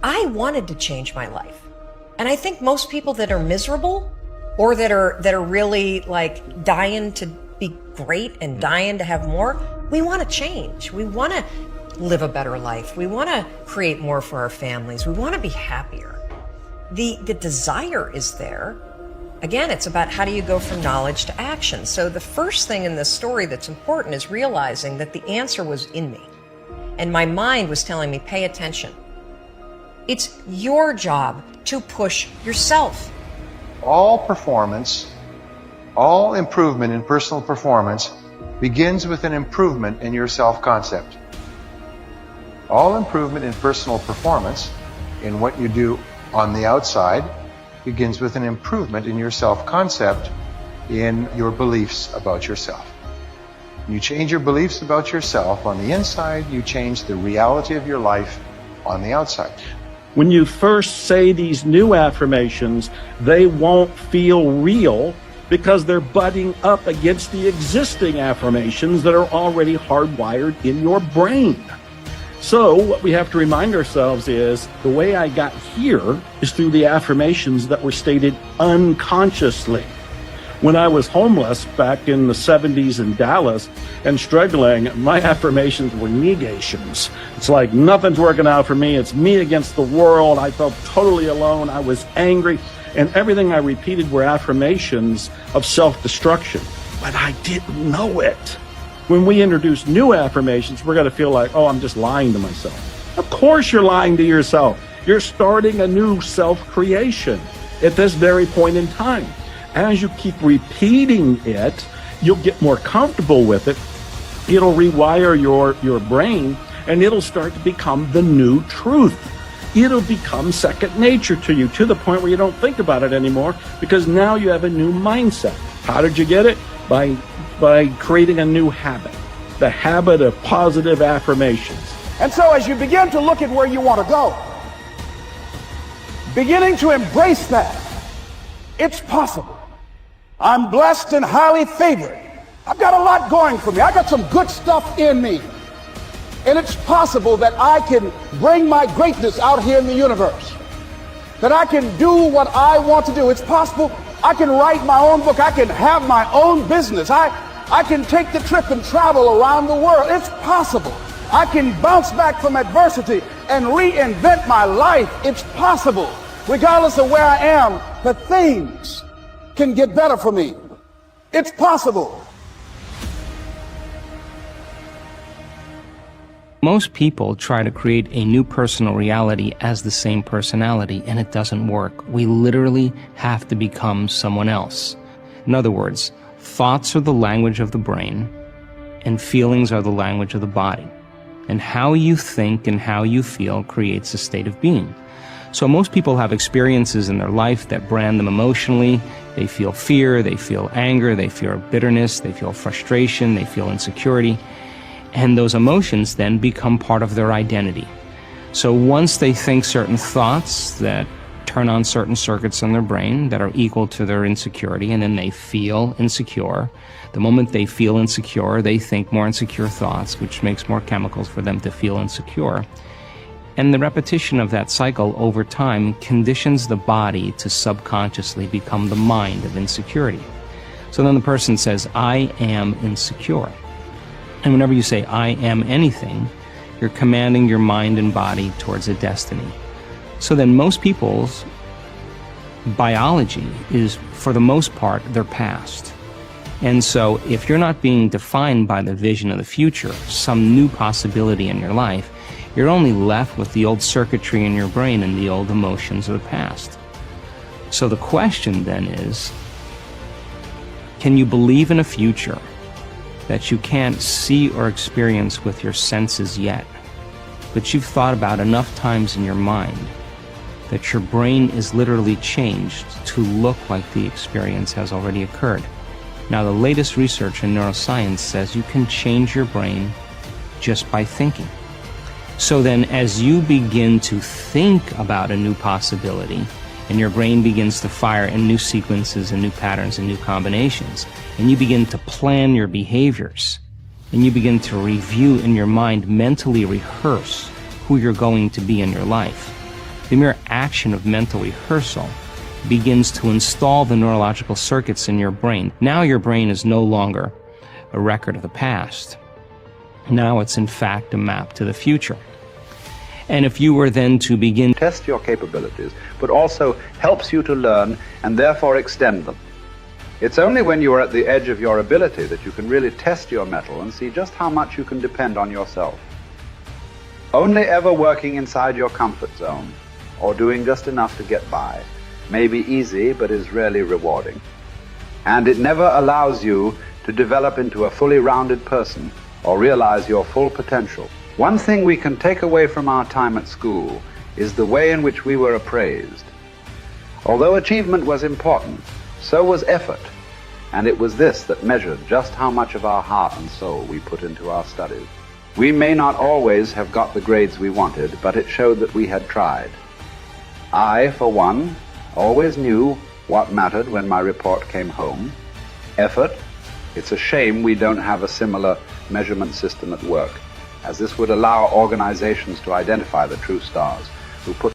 I wanted to change my life. And I think most people that are miserable or that are really like dying to be great and dying to have more, we want to change. We want to live a better life. We want to create more for our families. We want to be happier. The desire is there. Again, it's about how do you go from knowledge to action. So the first thing in this story that's important is realizing that the answer was in me. And my mind was telling me, pay attention. It's your job to push yourself. All performance, all improvement in personal performance begins with an improvement in your self-concept. All improvement in personal performance, in what you do on the outside, begins with an improvement in your self-concept, in your beliefs about yourself. When you change your beliefs about yourself on the inside, you change the reality of your life on the outside. When you first say these new affirmations, they won't feel real because they're butting up against the existing affirmations that are already hardwired in your brain. So what we have to remind ourselves is the way I got here is through the affirmations that were stated unconsciously. When I was homeless back in the 70s in Dallas and struggling, my affirmations were negations. It's like nothing's working out for me. It's me against the world. I felt totally alone. I was angry. And everything I repeated were affirmations of self-destruction. But I didn't know it. When we introduce new affirmations, we're going to feel like, oh, I'm just lying to myself. Of course you're lying to yourself. You're starting a new self-creation at this very point in time. As you keep repeating it, you'll get more comfortable with it. It'll rewire your brain, and it'll start to become the new truth. It'll become second nature to you, to the point where you don't think about it anymore, because now you have a new mindset. How did you get it? By creating a new habit, the habit of positive affirmations. And so as you begin to look at where you want to go, beginning to embrace that, it's possible. I'm blessed and highly favored. I've got a lot going for me. I got some good stuff in me. And it's possible that I can bring my greatness out here in the universe. That I can do what I want to do. It's possible I can write my own book. I can have my own business. I can take the trip and travel around the world. It's possible. I can bounce back from adversity and reinvent my life. It's possible. Regardless of where I am, the things can get better for me. It's possible. Most people try to create a new personal reality as the same personality, and it doesn't work. We literally have to become someone else. In other words, thoughts are the language of the brain, and feelings are the language of the body. And how you think and how you feel creates a state of being. So most people have experiences in their life that brand them emotionally. They feel fear, they feel anger, they feel bitterness, they feel frustration, they feel insecurity. And those emotions then become part of their identity. So once they think certain thoughts that turn on certain circuits in their brain that are equal to their insecurity, and then they feel insecure. The moment they feel insecure, they think more insecure thoughts, which makes more chemicals for them to feel insecure. And the repetition of that cycle over time conditions the body to subconsciously become the mind of insecurity. So then the person says, I am insecure. And whenever you say, I am anything, you're commanding your mind and body towards a destiny. So then most people's biology is, for the most part, their past. And so if you're not being defined by the vision of the future, some new possibility in your life, you're only left with the old circuitry in your brain and the old emotions of the past. So the question then is, can you believe in a future that you can't see or experience with your senses yet, but you've thought about enough times in your mind that your brain is literally changed to look like the experience has already occurred? Now, the latest research in neuroscience says you can change your brain just by thinking. So then, as you begin to think about a new possibility, and your brain begins to fire in new sequences and new patterns and new combinations, and you begin to plan your behaviors, and you begin to review in your mind, mentally rehearse who you're going to be in your life, The mere action of mental rehearsal begins to install the neurological circuits in your brain. Now your brain is no longer a record of the past. Now it's in fact a map to the future. And if you were then to begin test your capabilities, but also helps you to learn and therefore extend them. It's only when you are at the edge of your ability that you can really test your mettle and see just how much you can depend on yourself. Only ever working inside your comfort zone, or doing just enough to get by, may be easy but is rarely rewarding. And it never allows you to develop into a fully rounded person or realize your full potential. One thing we can take away from our time at school is the way in which we were appraised. Although achievement was important, so was effort, and it was this that measured just how much of our heart and soul we put into our studies. We may not always have got the grades we wanted, but it showed that we had tried. I, for one, always knew what mattered when my report came home. Effort. It's a shame we don't have a similar measurement system at work, as this would allow organizations to identify the true stars who put